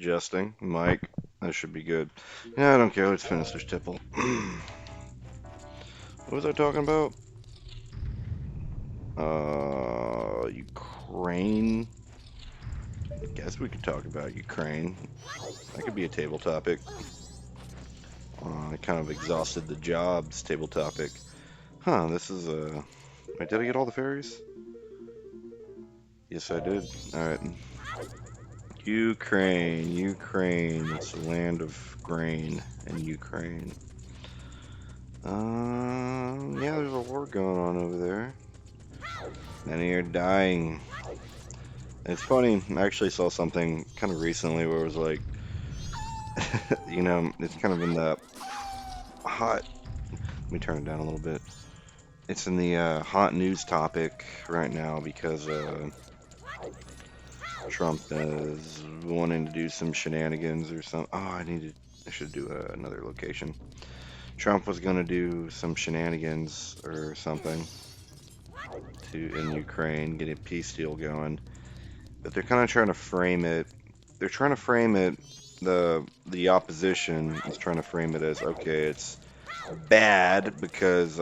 adjusting. Mic. That should be good. Yeah, I don't care. Let's finish this tipple. What was I talking about? Ukraine. Guess we could talk about Ukraine. That could be a table topic. I kind of exhausted the jobs table topic. Huh, this is wait, did I get all the fairies? Yes, I did. Alright. Ukraine. Ukraine. It's the land of grain in Ukraine. Yeah, there's a war going on over there. Many are dying. It's funny, I actually saw something kind of recently where it was like, it's kind of in the hot, let me turn it down a little bit. It's in the hot news topic right now because Trump is wanting to do some shenanigans or something. Oh, I should do another location. Trump was going to do some shenanigans or something in Ukraine, get a peace deal going. But they're kind of trying to frame it. They're trying to frame it. The opposition is trying to frame it as okay, it's bad because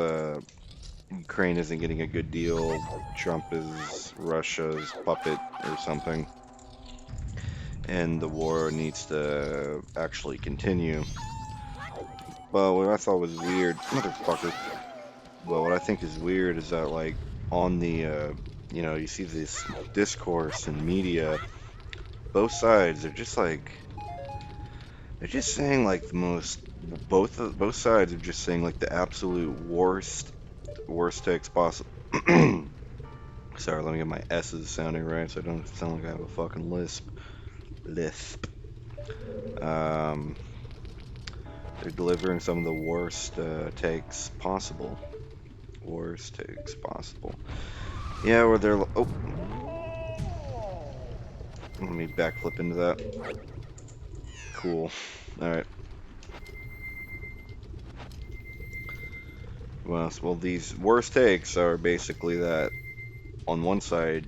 Ukraine isn't getting a good deal. Trump is Russia's puppet or something, and the war needs to actually continue. But what I thought was weird, motherfucker. Well, what I think is weird is that like on the you see this discourse in media, both sides are just like they're just saying like the most both sides are just saying like the absolute worst takes possible. Sorry, let me get my S's sounding right so I don't sound like I have a fucking lisp. Um, they're delivering some of the worst takes possible. Worst takes possible. Yeah, or they're oh, let me backflip into that. Cool. All right. Well, these worst takes are basically that on one side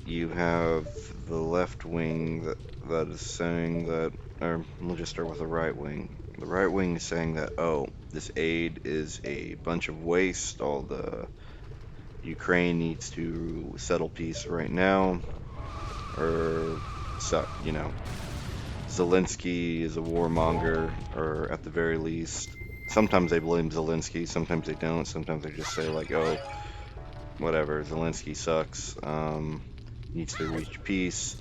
you have the left wing that is saying that, or we'll just start with the right wing. The right wing is saying that, oh, this aid is a bunch of waste. All the Ukraine needs to settle peace right now, or so Zelensky is a warmonger, or at the very least, sometimes they blame Zelensky, sometimes they don't. Sometimes they just say like, oh, whatever, Zelensky sucks. Needs to reach peace.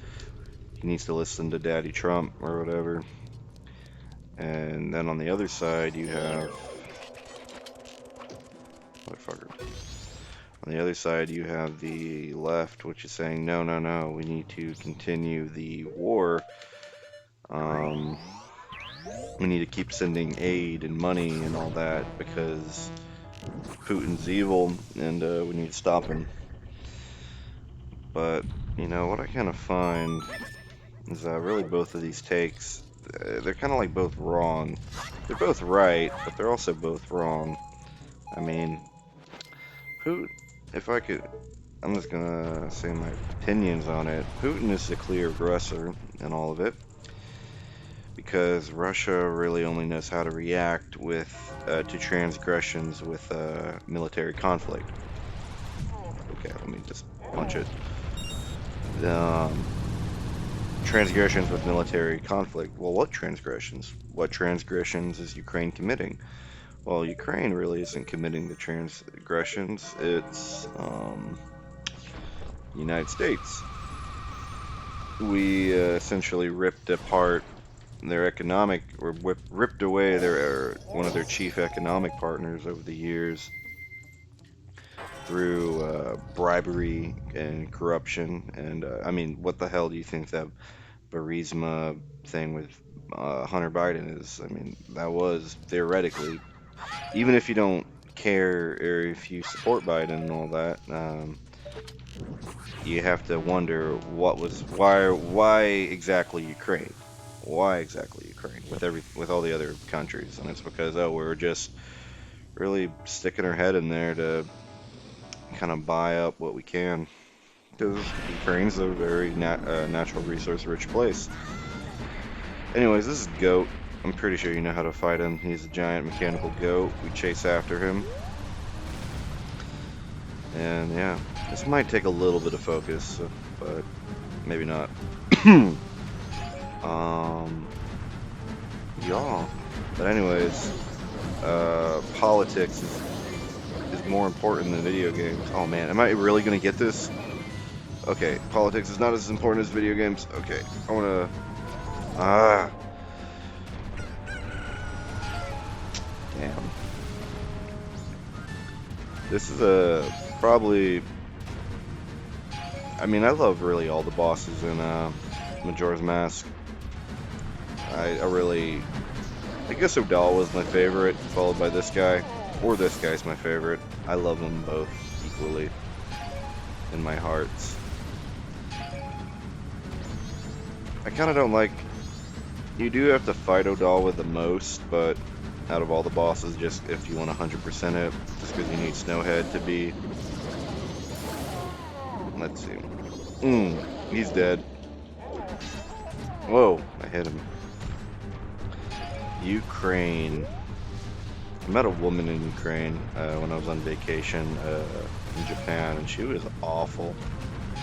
He needs to listen to Daddy Trump or whatever. And then on the other side, you have motherfucker. On the other side, you have the left, which is saying, no, no, no, we need to continue the war. Um, we need to keep sending aid and money and all that because Putin's evil and we need to stop him. But, what I kind of find is that really both of these takes, they're kind of like both wrong. They're both right, but they're also both wrong. I mean, Putin, if I could, I'm just gonna say my opinions on it. Putin is the clear aggressor in all of it because Russia really only knows how to react with to transgressions with military conflict. Okay, let me just punch it. Um, Transgressions with military conflict. Well, what transgressions? What transgressions is Ukraine committing? Well, Ukraine really isn't committing the transgressions. It's the United States. We essentially ripped apart their economic, or ripped away their one of their chief economic partners over the years through bribery and corruption. And I mean, what the hell do you think that Burisma thing with Hunter Biden is? I mean, that was theoretically, even if you don't care or if you support Biden and all that, you have to wonder why exactly Ukraine? Why exactly Ukraine with all the other countries? And it's because we're just really sticking our head in there to kind of buy up what we can because Ukraine's a very natural resource-rich place. Anyways, this is Goat. I'm pretty sure you know how to fight him. He's a giant mechanical goat. We chase after him. And yeah, this might take a little bit of focus, but maybe not. Yeah. But anyways, politics is more important than video games. Oh man, am I really gonna get this? Okay, politics is not as important as video games. Okay, I wanna... Ah. Damn. This is probably... I mean, I love really all the bosses in Majora's Mask. I guess O'Dal was my favorite, followed by this guy. Or this guy's my favorite. I love them both equally in my hearts. I kind of don't like... You do have to fight O'Dal with the most, but out of all the bosses, just if you want to 100% it, just because you need Snowhead to be... Let's see. He's dead. Whoa, I hit him. Ukraine. I met a woman in Ukraine when I was on vacation in Japan, and she was awful.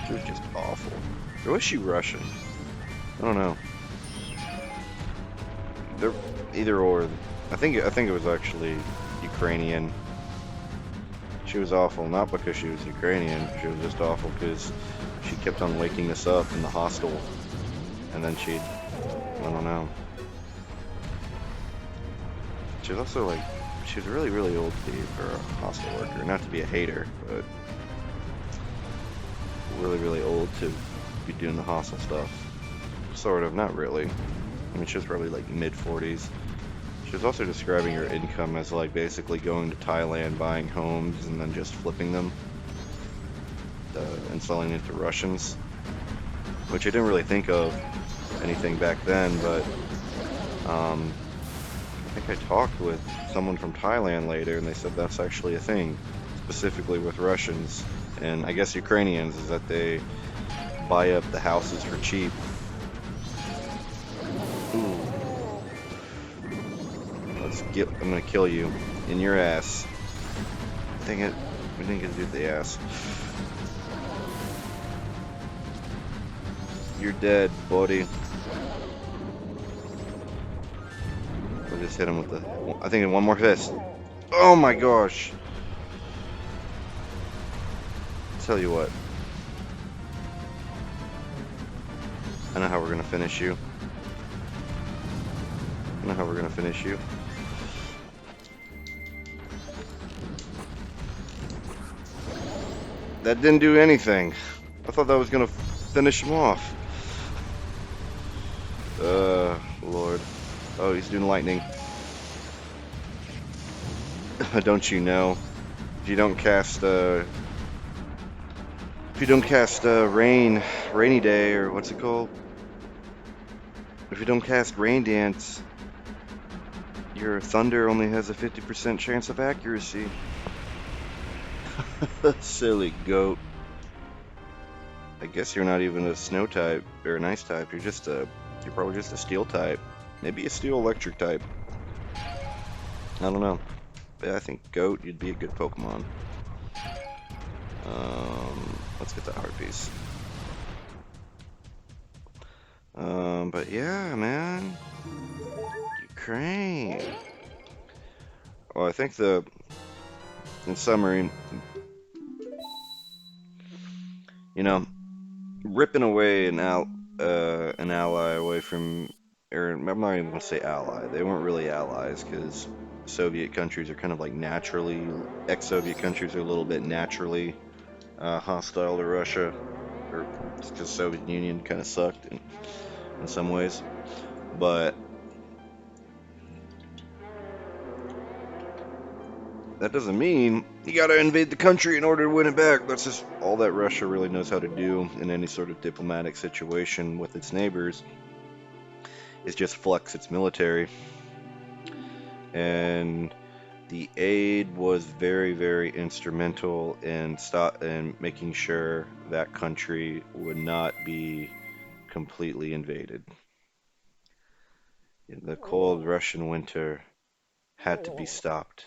She was just awful. Or was she Russian? I don't know. They're either or. I think it was actually Ukrainian. She was awful, not because she was Ukrainian. She was just awful because she kept on waking us up in the hostel, and then she'd, I don't know. She was also like, she was really, really old to be for a hostel worker. Not to be a hater, but really, really old to be doing the hostel stuff. Sort of, not really. I mean, she was probably like mid-40s. She was also describing her income as like basically going to Thailand, buying homes, and then just flipping them and selling it to Russians. Which I didn't really think of anything back then, but I think I talked with someone from Thailand later, and they said that's actually a thing, specifically with Russians. And I guess Ukrainians, is that they buy up the houses for cheap. Ooh. I'm gonna kill you in your ass. Dang it, we didn't get to do the ass. You're dead, buddy. We'll just hit him with the... I think in one more fist. Oh my gosh. Tell you what. I know how we're gonna finish you. I know how we're gonna finish you. That didn't do anything. I thought that was gonna finish him off. Lord. Oh, he's doing lightning. Don't you know? If you don't cast, rainy day, or what's it called? If you don't cast rain dance, your thunder only has a 50% chance of accuracy. Silly goat. I guess you're not even a snow type or an ice type. You're probably just a steel type. Maybe a steel electric type. I don't know. But I think goat, you'd be a good Pokemon. Let's get that heart piece. But yeah, man. Ukraine. Well, I think in summary, you know, ripping away an ally away from, or I'm not even gonna say ally. They weren't really allies because Soviet countries are kind of like naturally, ex-Soviet countries are a little bit naturally hostile to Russia, or just because Soviet Union kind of sucked in some ways, but that doesn't mean you gotta invade the country in order to win it back. That's just all that Russia really knows how to do in any sort of diplomatic situation with its neighbors, is just flex its military. And The aid was very, very instrumental in making sure that country would not be completely invaded. The cold Russian winter had to be stopped,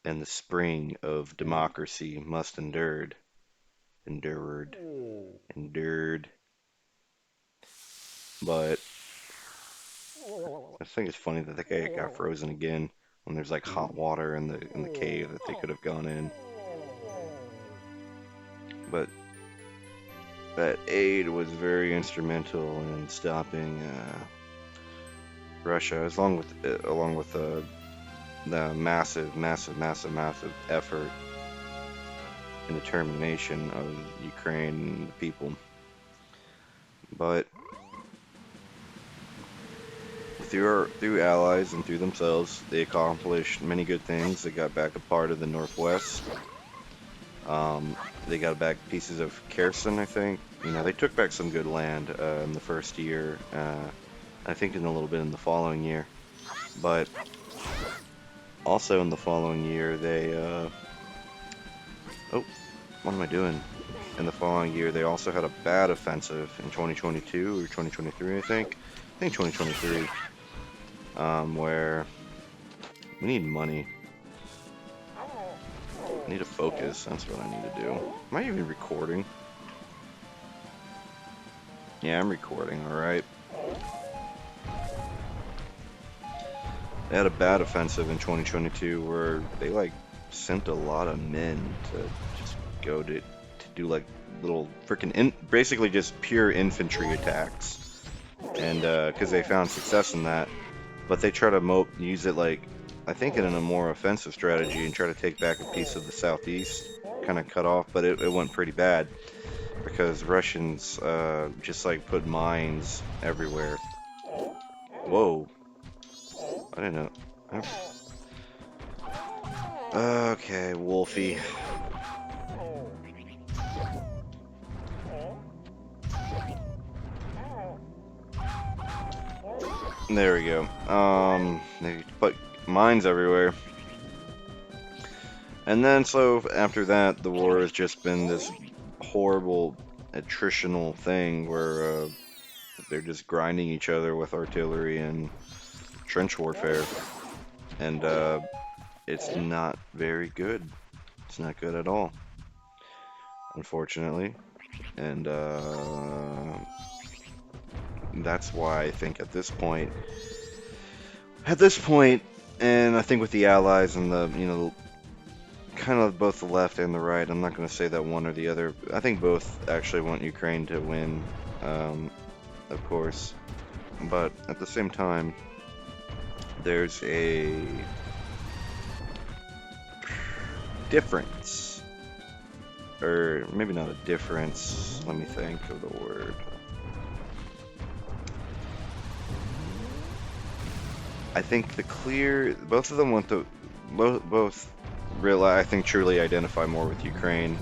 and the spring of democracy must endured, endured. But I think it's funny that the guy got frozen again when there's like hot water in the cave that they could have gone in. But that aid was very instrumental in stopping Russia, along with the massive, massive, massive, massive effort and determination of Ukraine and the people. But through allies and through themselves, they accomplished many good things. They got back a part of the Northwest. They got back pieces of Kherson, I think. You know, they took back some good land in the first year. I think in a little bit in the following year. But also in the following year, oh, what am I doing? In the following year, they also had a bad offensive in 2022 or 2023, I think. I think 2023, where we need money. I need to focus. That's what I need to do. Am I even recording? Yeah, I'm recording, alright. They had a bad offensive in 2022 where they like sent a lot of men to just go to do like little freaking basically just pure infantry attacks, and because they found success in that, but they try to use it like I think in a more offensive strategy and try to take back a piece of the southeast, kind of cut off, but it went pretty bad because Russians just like put mines everywhere. Whoa. I didn't know. Okay, Wolfie. There we go. They put mines everywhere. And then, so after that, the war has just been this horrible attritional thing where they're just grinding each other with artillery and trench warfare. And it's not very good. It's not good at all, unfortunately. And that's why I think at this point, and I think with the Allies and the, you know, kind of both the left and the right, I'm not going to say that one or the other. I think both actually want Ukraine to win, of course. But at the same time, there's a difference. Or maybe not a difference. Let me think of the word. I think both of them want to, both really, I think, truly identify more with Ukraine.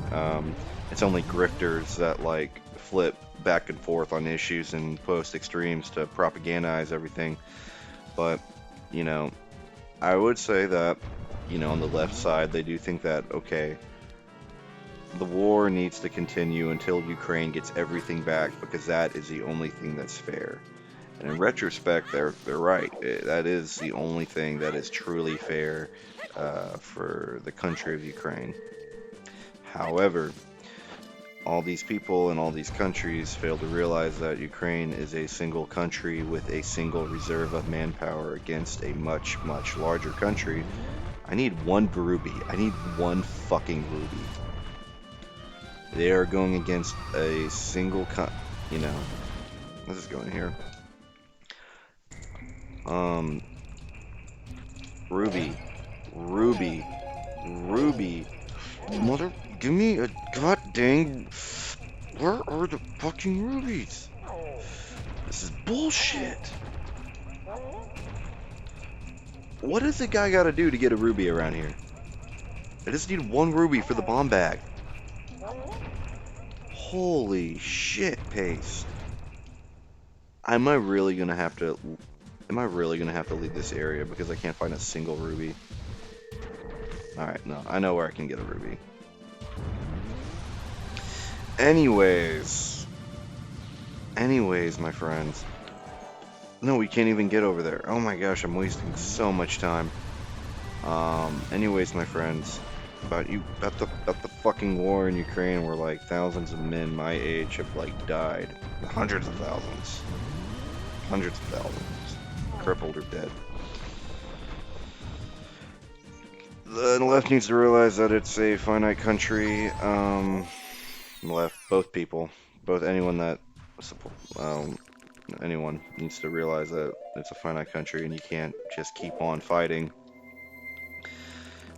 It's only grifters that like flip back and forth on issues and post extremes to propagandize everything. But, you know, I would say that, you know, on the left side, they do think that, okay, the war needs to continue until Ukraine gets everything back because that is the only thing that's fair. And in retrospect, they're right. That is the only thing that is truly fair for the country of Ukraine. However, all these people and all these countries fail to realize that Ukraine is a single country with a single reserve of manpower against a much, much larger country. I need one ruby. I need one fucking ruby. They are going against a single you know, let's just go in here. Ruby. Mother, give me a goddamn. Where are the fucking rubies? This is bullshit. What does the guy gotta do to get a ruby around here? I just need one ruby for the bomb bag. Holy shit, Pace. Am I really gonna have to Am I really gonna have to leave this area because I can't find a single ruby? Alright, no, I know where I can get a ruby. Anyways, my friends. No, we can't even get over there. Oh my gosh, I'm wasting so much time. Anyways, my friends, about the fucking war in Ukraine, where like thousands of men my age have like died, hundreds of thousands, crippled or dead. The left needs to realize that it's a finite country. The left, both people, both anyone that um, anyone needs to realize that it's a finite country and you can't just keep on fighting.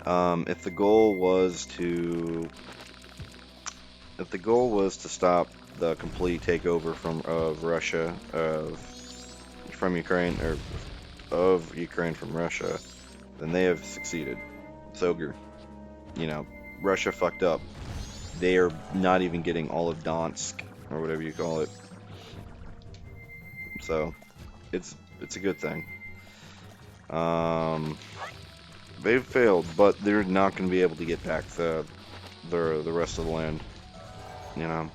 If the goal was to stop the complete takeover of Russia from Ukraine, or of Ukraine from Russia, then they have succeeded. So, you know, Russia fucked up. They are not even getting all of Donetsk, or whatever you call it. So it's a good thing. Um, they've failed, but they're not going to be able to get back the rest of the land. You know,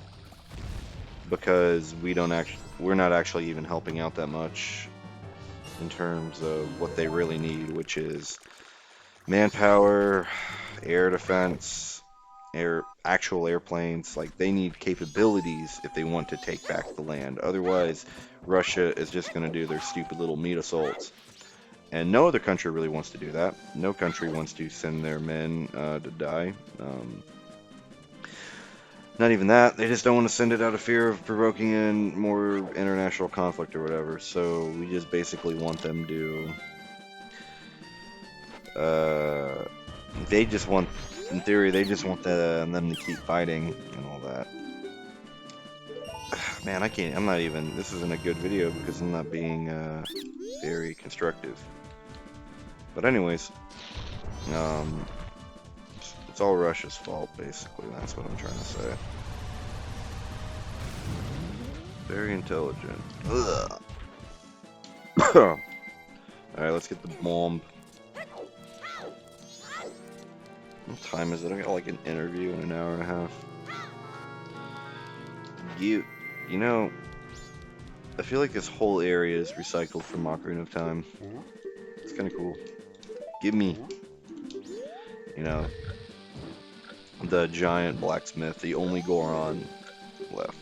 because we're not actually even helping out that much in terms of what they really need, which is manpower, air defense, actual airplanes. Like, they need capabilities if they want to take back the land. Otherwise, Russia is just going to do their stupid little meat assaults. And no other country really wants to do that. No country wants to send their men to die. Not even that, they just don't want to send it out of fear of provoking in more international conflict or whatever. So we just basically want them to. Uh, they just want, in theory, they just want them to keep fighting and all that. Man, I can't. I'm not even. This isn't a good video because I'm not being very constructive. But anyways, um, it's all Russia's fault, basically. That's what I'm trying to say. Very intelligent. Ugh. Alright, let's get the bomb. What time is it? I got like an interview in an hour and a half. You know, I feel like this whole area is recycled from Ocarina of Time. It's kind of cool. Give me, you know, the giant blacksmith, the only Goron left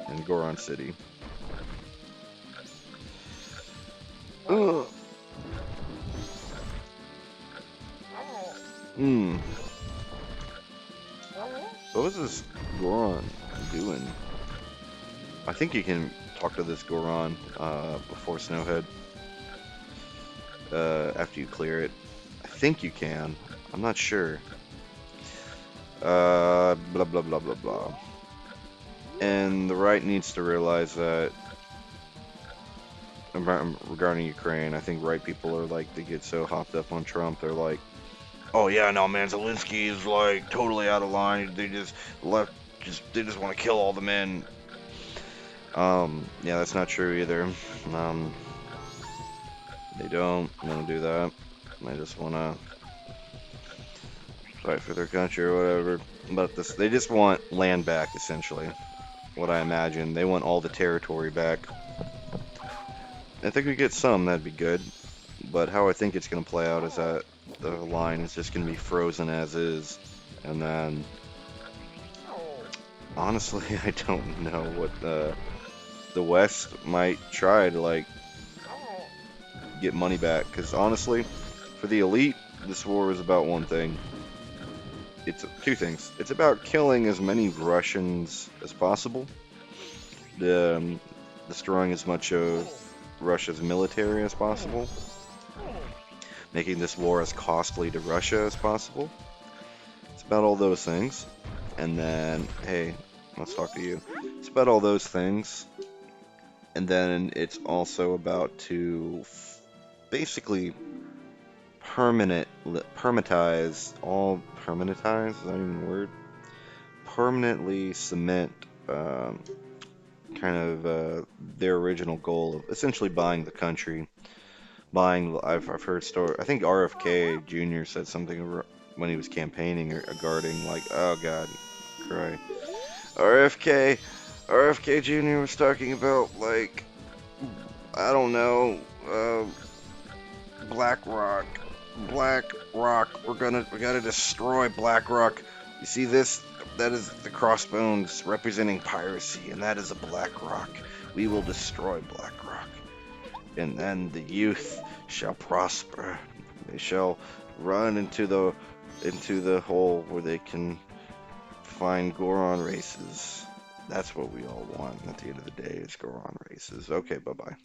in Goron City. Ugh. What was this Goron doing? I think you can talk to this Goron before Snowhead. After you clear it. I think you can. I'm not sure. Blah blah blah blah blah. And the right needs to realize that regarding Ukraine, I think right people are like, they get so hopped up on Trump, they're like, oh yeah, no man, Zelensky is like totally out of line. They just want to kill all the men. Yeah, that's not true either. They don't want to do that. They just want to fight for their country or whatever. But they just want land back, essentially. What I imagine. They want all the territory back. If they could get some, that'd be good. But how I think it's going to play out is that the line is just going to be frozen as is. And then, honestly, I don't know what the West might try to, like, get money back. Because honestly, for the elite, this war is about one thing. It's two things. It's about killing as many Russians as possible, destroying as much of Russia's military as possible, making this war as costly to Russia as possible. It's about all those things. And then, hey, let's talk to you. It's about all those things. And then it's also about to basically permanentize, is that even a word? Permanently cement kind of their original goal of essentially buying the country buying. I've heard story. I think RFK Jr. said something when he was campaigning or guarding, like, oh God, cry. RFK, RFK Jr. was talking about, like, I don't know, Black Rock, Black Rock. We gotta destroy Black Rock. You see this? That is the crossbones representing piracy, and that is a Black Rock. We will destroy Black Rock, and then the youth shall prosper. They shall run into the hole where they can find Goron races. That's what we all want at the end of the day is Goron races. Okay, bye bye.